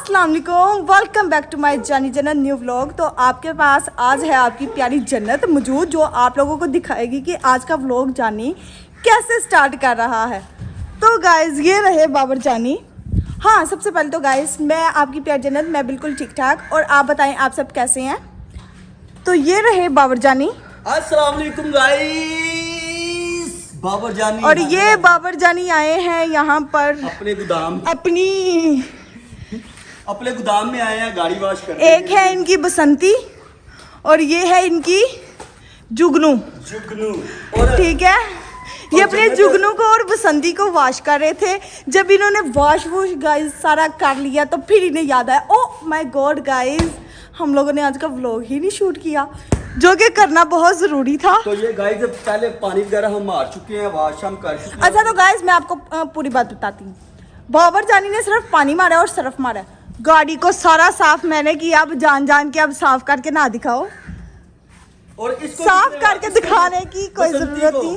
अस्सलाम वालेकुम, welcome back to my जानी जन्नत न्यू व्लॉग। तो आपके पास आज है आपकी प्यारी जन्नत मौजूद, जो आप लोगों को दिखाएगी कि आज का व्लॉग जानी कैसे स्टार्ट कर रहा है। तो गाइस ये रहे बाबर जानी। हाँ, सबसे पहले तो गाइस मैं आपकी प्यारी जन्नत, मैं बिल्कुल ठीक ठाक, और आप बताएं आप सब कैसे हैं। तो ये रहे बाबर जानी। अस्सलाम वालेकुम गाइस, बाबर जानी। और ये बाबर जानी आए हैं यहाँ पर अपने गोदाम में आए हैं गाड़ी वॉश करने। एक है इनकी बसंती और ये है इनकी जुगनू। और ठीक है, ये अपने जुगनू को और बसंती को वॉश कर रहे थे। जब इन्होंने वॉश गाइस सारा कर लिया तो फिर इन्हें याद आया, ओह माय गॉड गाइस, हम लोगों ने आज का व्लॉग ही नहीं शूट किया, जो कि करना बहुत ज़रूरी था। तो ये गाइस पहले पानी वगैरह हम मार चुके हैं, वॉश हम कर चुके हैं। अच्छा, तो गाइस मैं आपको पूरी बात बताती हूँ। बाबर जानी ने सिर्फ पानी मारा और सरफ मारा, गाड़ी को सारा साफ मैंने किया। अब जान के अब साफ करके ना दिखाओ, और इसको साफ करके दिखाने की कोई जरूरत नहीं।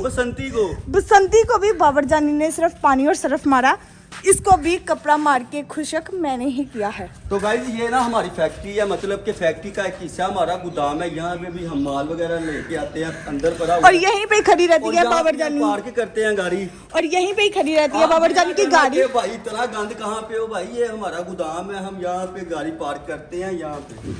बसंती को भी बाबर जानी ने सिर्फ पानी और सरफ मारा, इसको भी कपड़ा मार के खुशक मैंने ही किया है। तो गाइस ये ना हमारी फैक्ट्री है, मतलब कि फैक्ट्री का एक हिस्सा हमारा गोदाम है। यहाँ पे भी हम माल वगैरह लेके आते हैं, अंदर पड़ा हुआ और यहीं पे खड़ी रहती है बाबर जानी, पार्क करते हैं गाड़ी, और यहीं पे ही खड़ी रहती है बाबर जानी की गाड़ी। भाई इतना गंद कहाँ पे हो भाई, ये हमारा गोदाम है, हम यहाँ पे गाड़ी पार्क करते हैं यहाँ पे।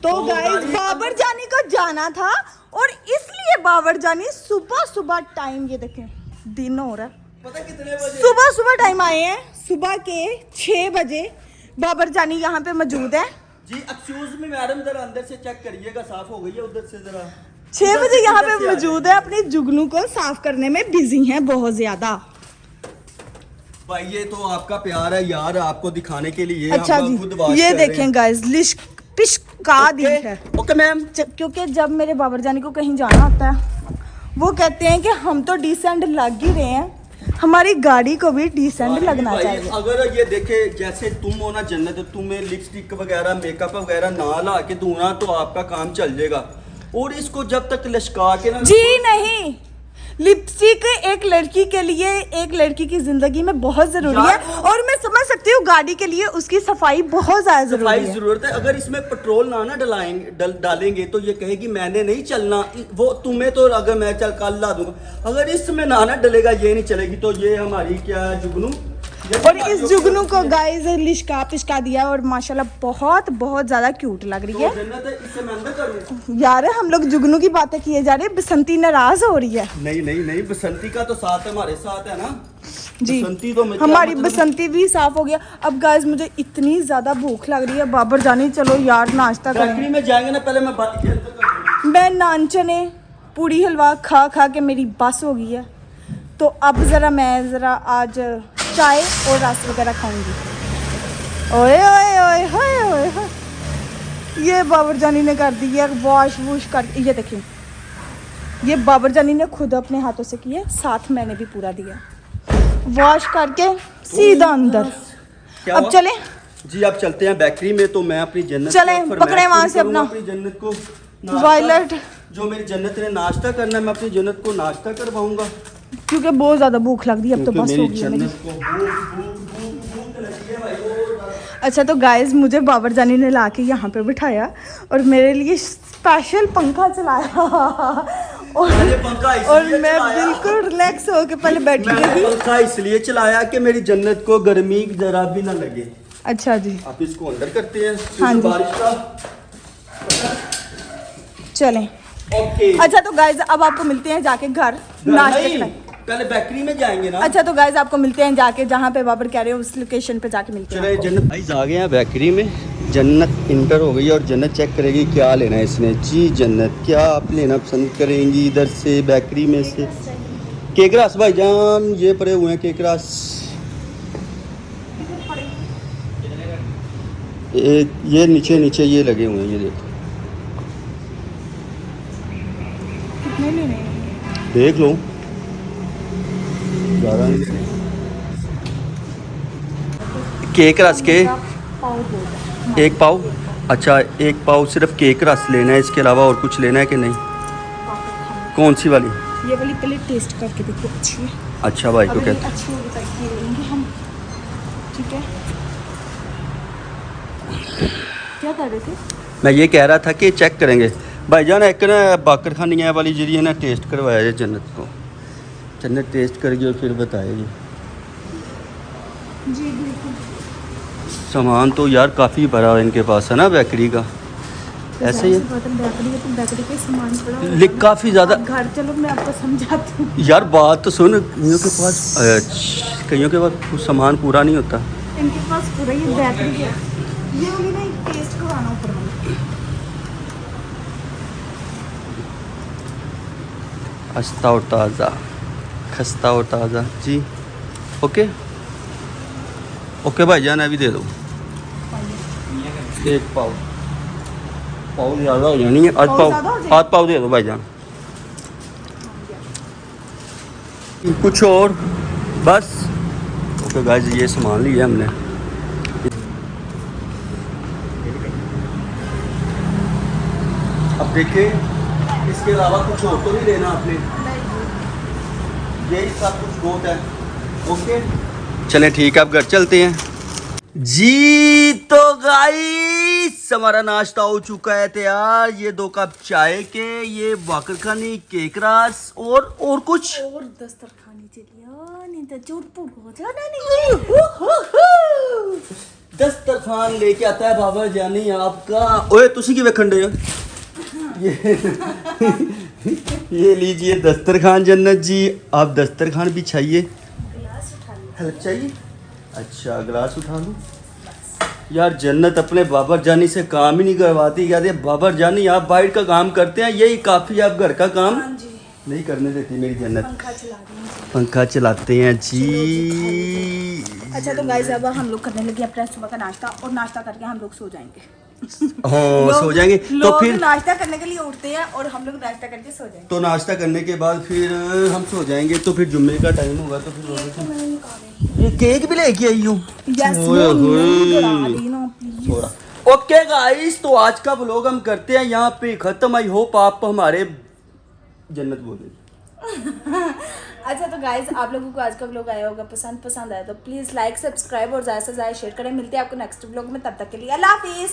तो गाइस बाबर जानी को जाना था, और इसलिए बाबर जानी सुबह टाइम, ये देखें दिन हो रहा है, पता कितने बजे सुबह टाइम आए हैं। सुबह के 6 बजे बाबर जानी यहाँ पे मौजूद है। जी एक्सक्यूज मी मैडम, जरा अंदर से चेक करिएगा, साफ हो गई है उधर से जरा। 6 बजे यहाँ पे मौजूद है, अपने जुगनू को साफ करने में बिजी हैं बहुत ज्यादा। भाई ये तो आपका प्यार है यार, आपको दिखाने के लिए। अच्छा जी, ये देखें गाइस, पिशका दी है। Okay ma'am. क्योंकि जब मेरे बाबर जानी को कहीं जाना होता है, वो कहते हैं कि हम तो डिसेंट लग ही रहे हैं, हमारी गाड़ी को भी डिसेंट लगना चाहिए। अगर ये देखे जैसे तुम हो ना जन्नत, तुम्हें लिपस्टिक वगैरह मेकअप वगैरह ना ला के दूना तो आपका काम चल जाएगा। और इसको जब तक लश्का के ना, जी नहीं, लिपस्टिक एक लड़की के लिए, एक लड़की की जिंदगी में बहुत जरूरी है, और मैं समझ सकती हूँ गाड़ी के लिए उसकी सफाई बहुत ज्यादा जरूरत है। अगर इसमें पेट्रोल ना डालेंगे तो ये कहेगी मैंने नहीं चलना, वो तुम्हें तो अगर मैं चल कल ला दूंगा, अगर इसमें ना डलेगा ये नहीं चलेगी। तो ये हमारी क्या जुगनू, और इस जुगनू को गाइस लिशका पिशका दिया, और माशाल्लाह बहुत ज्यादा क्यूट लग रही है। तो यार हम लोग जुगनू की बातें किए जा रहे हैं, बसंती नाराज हो रही है। नहीं, बसंती का तो साथ हमारे साथ है ना जी। बसंती तो हमारी बसंती भी साफ हो गया। अब गाइस मुझे इतनी ज्यादा भूख लग रही है, बाबर जानी चलो यार नाश्ता फैक्ट्री में जाएंगे ना, पहले मैं नान चने पूड़ी हलवा खा के मेरी बस हो गई है। तो अब मैं जरा आज चाय और रस वगैरह खाऊंगी। ओए ओए ओए होए ओए होए, ये बाबर जानी ने कर दी है वॉश कर। ये देखिए, ये बाबर जानी ने खुद अपने हाथों से किया, साथ मैंने भी पूरा दिया, वॉश करके सीधा अंदर। अब चलें जी, अब चलते हैं बेकरी में। तो मैं अपनी जन्नत चले पकड़े वहां से अपना अपनी जन्नत को वायलट, जो मेरी जन्नत ने नाश्ता करना है, मैं अपनी जन्नत को नाश्ता करवाऊंगा, क्योंकि बहुत ज्यादा भूख लग रही है। अब तो बस हो गई है मेरी। अच्छा, तो गाइस मुझे बाबर जानी ने लाके यहाँ पे बिठाया और मेरे लिए स्पेशल पंखा चलाया, और मैं बिल्कुल रिलैक्स होके पहले बैठी रही। पंखा इसलिए चलाया कि मेरी जन्नत को गर्मी जरा भी ना लगे। अच्छा जी, आप इसको अंदर करते हैं। हाँ जी, बारिश का चलें। ओके। अच्छा, तो गाइस अब आपको मिलते हैं जाके घर नाश्ते के टाइम। पहले बेकरी में जाएंगे ना। अच्छा, तो गाइस आपको मिलते हैं जाके जहाँ पे बाबर कह रहे हैं, उस लोकेशन पे जाके मिलते हैं। जन्नत गाइस आ गए हैं बेकरी में। जन्नत इंटर हो गई और जन्नत चेक करेगी क्या लेना है इसने। जी जन्नत, क्या आप लेना पसंद करेंगी इधर से बेकरी में से? केक रस भाईजान, ये पड़े हुए हैं केक रस। ये नीचे ये लगे हुए हैं, ये देखो, कितने लेने हैं? देख लो, केक रस के एक पाव। अच्छा, एक पाव सिर्फ केक रस लेना है, इसके अलावा और कुछ लेना है कि नहीं? कौन सी वाली? ये वाली पहले टेस्ट करके देखो, अच्छी है। अच्छा भाई को कहते अच्छी होगी तो ये लेंगे हम, ठीक है। क्या कर रहे थे? मैं ये कह रहा था कि चेक करेंगे भाईजान एक ना बाकर खानी वाली जी है ना टेस्ट करवाया है जन्नत को। जन्नत टेस्ट करेगी और फिर बताएगी। जी बिल्कुल। सामान तो यार काफ़ी भरा है इनके पास है ना बेकरी का, ऐसे ही है। बैकरी के सामान पड़ा होगा लिख ना। काफ़ी ज़्यादा आप घर चलो मैं आपको समझाती हूँ। यार बात तो सुन, कईयों के पास कईयों के पास सामान पूरा नहीं होता। इनके पास पूरा ही बैकरी है। ये वाली ना एक टेस्ट करवाना ऊपर वाली। खस्ता और ताज़ा, खस्ता और ताज़ा जी। ओके ओके भाईजान अभी दे दो एक पाव। पाव ज़्यादा हो जानी है, पाव ज़्यादा हो जाएगी? आध पाव दे दो भाईजान। कुछ और बस। ओके गाइस ये सामान लिया हमने। अब देखिए इसके अलावा कुछ और तो नहीं लेना आपने, यही सब कुछ बहुत है। ओके चलें ठीक है अब घर चलते हैं जी। तो गाइस हमारा नाश्ता हो चुका है तैयार। ये 2 कप चाय के, ये बाकर खानी, केक रस और कुछ और दस्तरखानी चलिया नहीं तो चोट पुट हो जाना नहीं। दस्तरखान लेके आता है बाबा जानी आपका। ओए तुसी की वेखन दे ये लीजिए दस्तरखान जन्नत जी, आप दस्तरखान बिछाइए। गिलास उठा लो। हेल्प चाहिए? अच्छा गिलास उठा लूँ। यार जन्नत अपने बाबर जानी से काम ही नहीं करवाती। कहते बाबर जानी आप बाहर का काम करते हैं, यही काफ़ी आप घर का काम हाँ जी। नहीं करने देती मेरी जन्नत। पंखा चला रही हूँ। पंखा चलाते हैं जी। अच्छा तो गाइस अब हम लोग करने लगे अपना सुबह का नाश्ता और नाश्ता करके हम लोग सो जाएंगे। हाँ सो जाएंगे तो लोग फिर नाश्ता करने के लिए उठते हैं और हम लोग नाश्ता करके सो जाएंगे। तो नाश्ता करने के बाद फिर हम सो जाएंगे। तो फिर जुम्मे का टाइम होगा तो फिर ये केक भी लेके आई हूँ। ओके गाइस तो आज का व्लॉग हम करते हैं यहाँ पे खत्म। आई होप आप हमारे जन्नत बोले। अच्छा तो गाइस आप लोगों को आज का व्लॉग आया होगा, पसंद आया तो प्लीज लाइक सब्सक्राइब और ज़्यादा से ज़्यादा शेयर करें। मिलते हैं आपको नेक्स्ट व्लॉग में, तब तक के लिए अल्लाह हाफिज़।